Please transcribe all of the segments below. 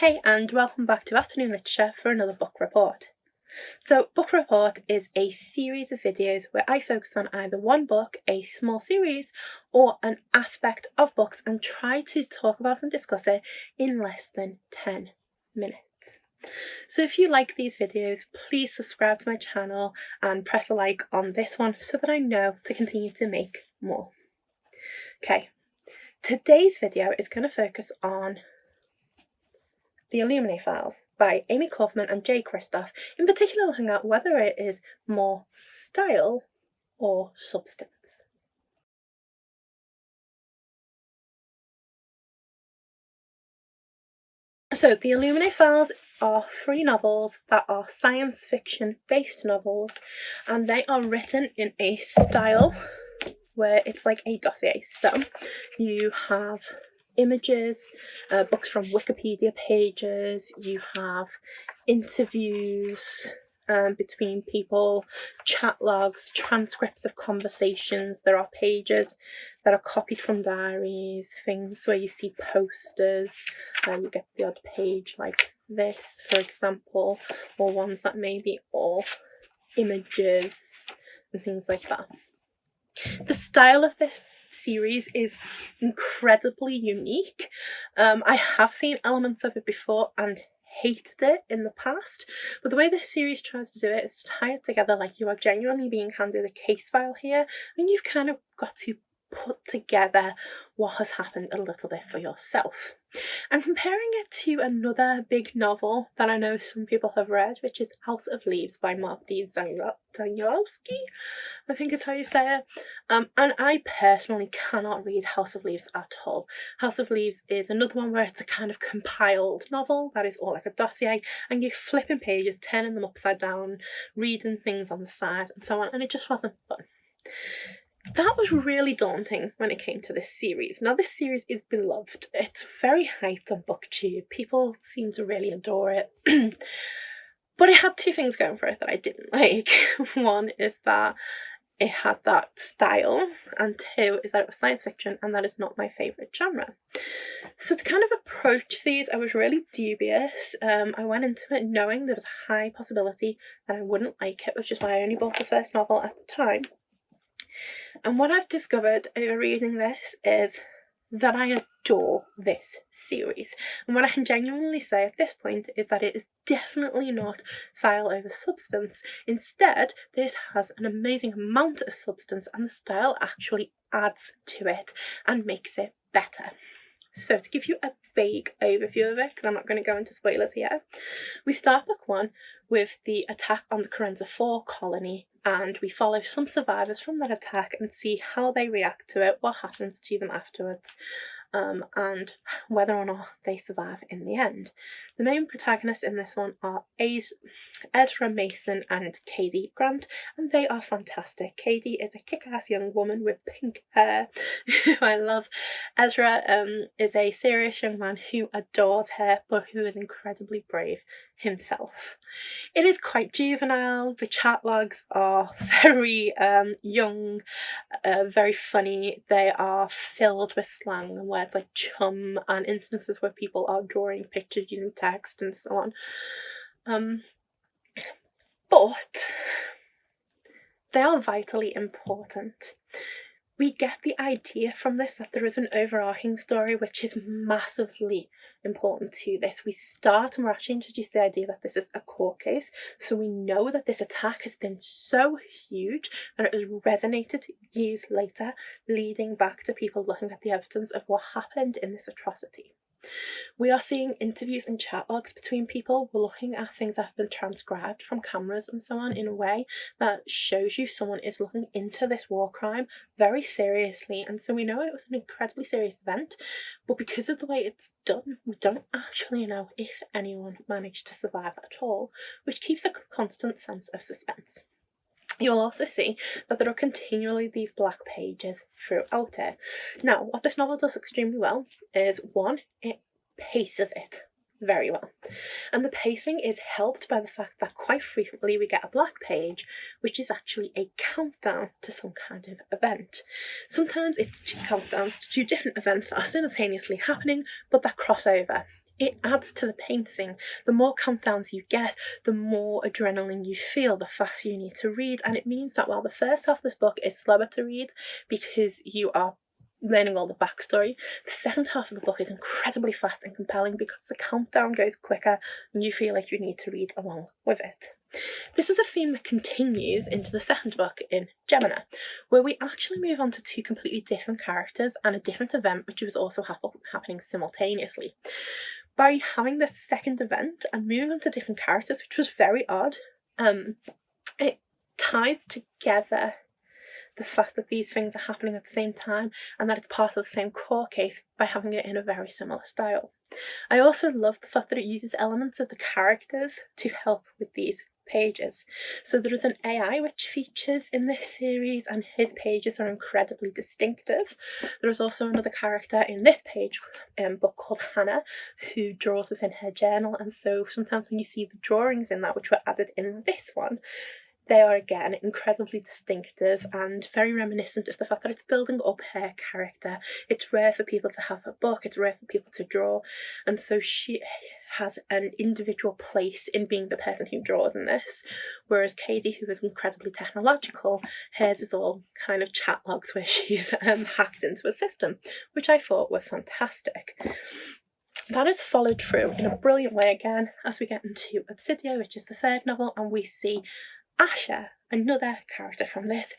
Hey, and welcome back to Afternoon Literature for another book report. So, Book Report is a series of videos where I focus on either one book, a small series, or an aspect of books and try to talk about and discuss it in less than 10 minutes. So if you like these videos, please subscribe to my channel and press a like on this one so that I know to continue to make more. Okay, today's video is going to focus on the Illuminae Files by Amy Kaufman and Kristoff, in particular looking at whether it is more style or substance. So the Illuminae Files are 3 novels that are science fiction based novels, and they are written in a style where it's like a dossier. So you have images, books from Wikipedia pages, you have interviews between people, chat logs, transcripts of conversations. There are pages that are copied from diaries, things where you see posters, you get the odd page like this, for example, or ones that may be all images and things like that. The style of this series is incredibly unique. I have seen elements of it before and hated it in the past, but the way this series tries to do it is to tie it together like you are genuinely being handed a case file here, and you've kind of got to put together what has happened a little bit for yourself. I'm comparing it to another big novel that I know some people have read, which is House of Leaves by Mark D. Danielowski, I think is how you say it. And I personally cannot read House of Leaves at all. House of Leaves is another one where it's a kind of compiled novel that is all like a dossier, and you're flipping pages, turning them upside down, reading things on the side and so on, and it just wasn't fun. That was really daunting when it came to this series. Now, this series is beloved. It's very hyped on BookTube. People seem to really adore it. But it had 2 things going for it that I didn't like. One is that it had that style, and 2 is that it was science fiction, and that is not my favourite genre. So to kind of approach these, I was really dubious. I went into it knowing there was a high possibility that I wouldn't like it, which is why I only bought the first novel at the time. And what I've discovered over reading this is that I adore this series. And what I can genuinely say at this point is that it is definitely not style over substance. Instead, this has an amazing amount of substance, and the style actually adds to it and makes it better. So to give you a vague overview of it, because I'm not going to go into spoilers here, we start book 1 with the attack on the Carenza 4 colony, and we follow some survivors from that attack and see how they react to it, what happens to them afterwards, and whether or not they survive in the end. The main protagonists in this one are Ezra Mason and Katie Grant, and they are fantastic. Katie is a kick-ass young woman with pink hair who I love. Ezra is a serious young man who adores her, but who is incredibly brave himself. It is quite juvenile. The chat logs are very young, very funny. They are filled with slang and words like chum and instances where people are drawing pictures using text and so on. But they are vitally important. We get the idea from this that there is an overarching story which is massively important to this. We start and we're actually introduced to the idea that this is a court case, so we know that this attack has been so huge that it has resonated years later, leading back to people looking at the evidence of what happened in this atrocity. We are seeing interviews and chat logs between people. We're looking at things that have been transcribed from cameras and so on in a way that shows you someone is looking into this war crime very seriously. And so we know it was an incredibly serious event, but because of the way it's done, we don't actually know if anyone managed to survive at all, which keeps a constant sense of suspense. You'll also see that there are continually these black pages throughout it. Now, what this novel does extremely well is, 1, it paces it very well. And the pacing is helped by the fact that quite frequently we get a black page, which is actually a countdown to some kind of event. Sometimes it's 2 countdowns to 2 different events that are simultaneously happening, but that cross over. it adds to the pacing. The more countdowns you get, the more adrenaline you feel, the faster you need to read. And it means that while the first half of this book is slower to read because you are learning all the backstory, the second half of the book is incredibly fast and compelling because the countdown goes quicker and you feel like you need to read along with it. This is a theme that continues into the second book in Gemina, where we actually move on to two completely different characters and a different event which was also happening simultaneously. By having this second event and moving on to different characters, which was very odd, it ties together the fact that these things are happening at the same time and that it's part of the same court case by having it in a very similar style. I also love the fact that it uses elements of the characters to help with these pages. So there is an AI which features in this series and his pages are incredibly distinctive. There is also another character in this book called Hannah who draws within her journal, and so sometimes when you see the drawings in that which were added in this one, they are again incredibly distinctive and very reminiscent of the fact that it's building up her character. It's rare for people to have a book, it's rare for people to draw, and so she has an individual place in being the person who draws in this, whereas Katie, who is incredibly technological, hers is all kind of chat logs where she's hacked into a system, which I thought were fantastic. That is followed through in a brilliant way again as we get into Obsidio, which is the third novel, and we see Asha, another character from this,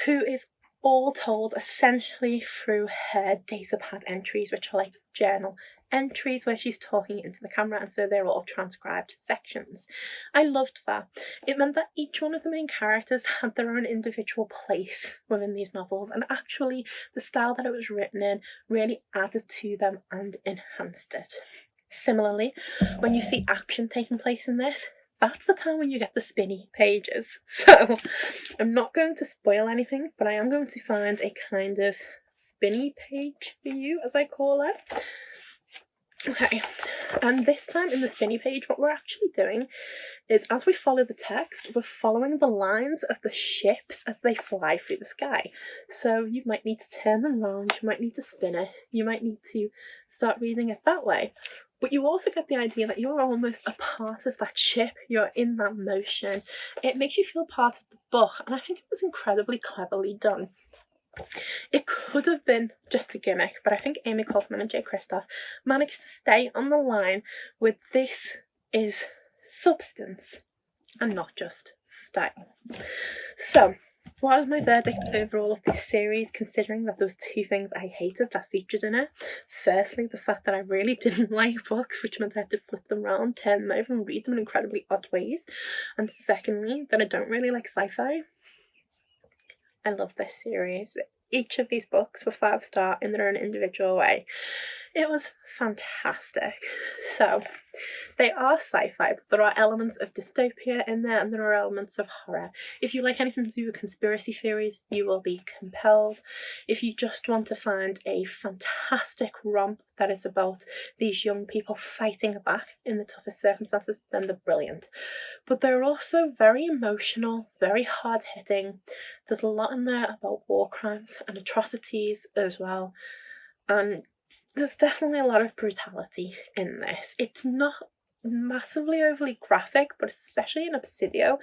who is all told essentially through her datapad entries, which are like journal entries where she's talking into the camera, and so they're all transcribed sections. I loved that. It meant that each one of the main characters had their own individual place within these novels, and actually the style that it was written in really added to them and enhanced it. Similarly, when you see action taking place in this, that's the time when you get the Spinny pages. So I'm not going to spoil anything, but I am going to find a kind of Spinny page for you, as I call it. Okay, and this time in the Spinny page, what we're actually doing is, as we follow the text, we're following the lines of the ships as they fly through the sky. So you might need to turn them around, you might need to spin it, you might need to start reading it that way. But you also get the idea that you're almost a part of that ship, you're in that motion. It makes you feel part of the book, and I think it was incredibly cleverly done. It could have been just a gimmick, but I think Amy Kaufman and Kristoff managed to stay on the line with this is substance and not just style. So, what is my verdict overall of this series, considering that there was two things I hated that featured in it? Firstly, the fact that I really didn't like books, which meant I had to flip them around, turn them over and read them in incredibly odd ways. And secondly, that I don't really like sci-fi. I love this series. Each of these books were 5-star in their own individual way. It was fantastic. So, they are sci-fi, but there are elements of dystopia in there and there are elements of horror. If you like anything to do with conspiracy theories, you will be compelled. If you just want to find a fantastic romp that is about these young people fighting back in the toughest circumstances, then they're brilliant. But they're also very emotional, very hard-hitting. There's a lot in there about war crimes and atrocities as well. And there's definitely a lot of brutality in this. It's not massively overly graphic, but especially in Obsidio,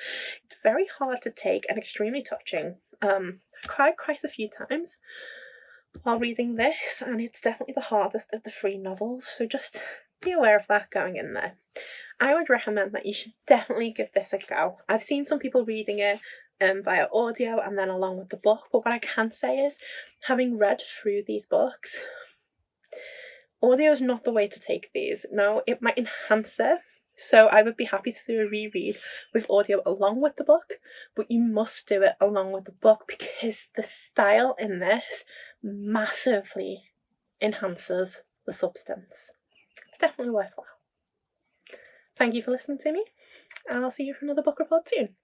it's very hard to take and extremely touching. I cried quite a few times while reading this, and it's definitely the hardest of the 3 novels, so just be aware of that going in there. I would recommend that you should definitely give this a go. I've seen some people reading it via audio and then along with the book, but what I can say is, having read through these books, audio is not the way to take these. Now, it might enhance it, so I would be happy to do a reread with audio along with the book, but you must do it along with the book because the style in this massively enhances the substance. It's definitely worthwhile. Thank you for listening to me, and I'll see you for another book report soon.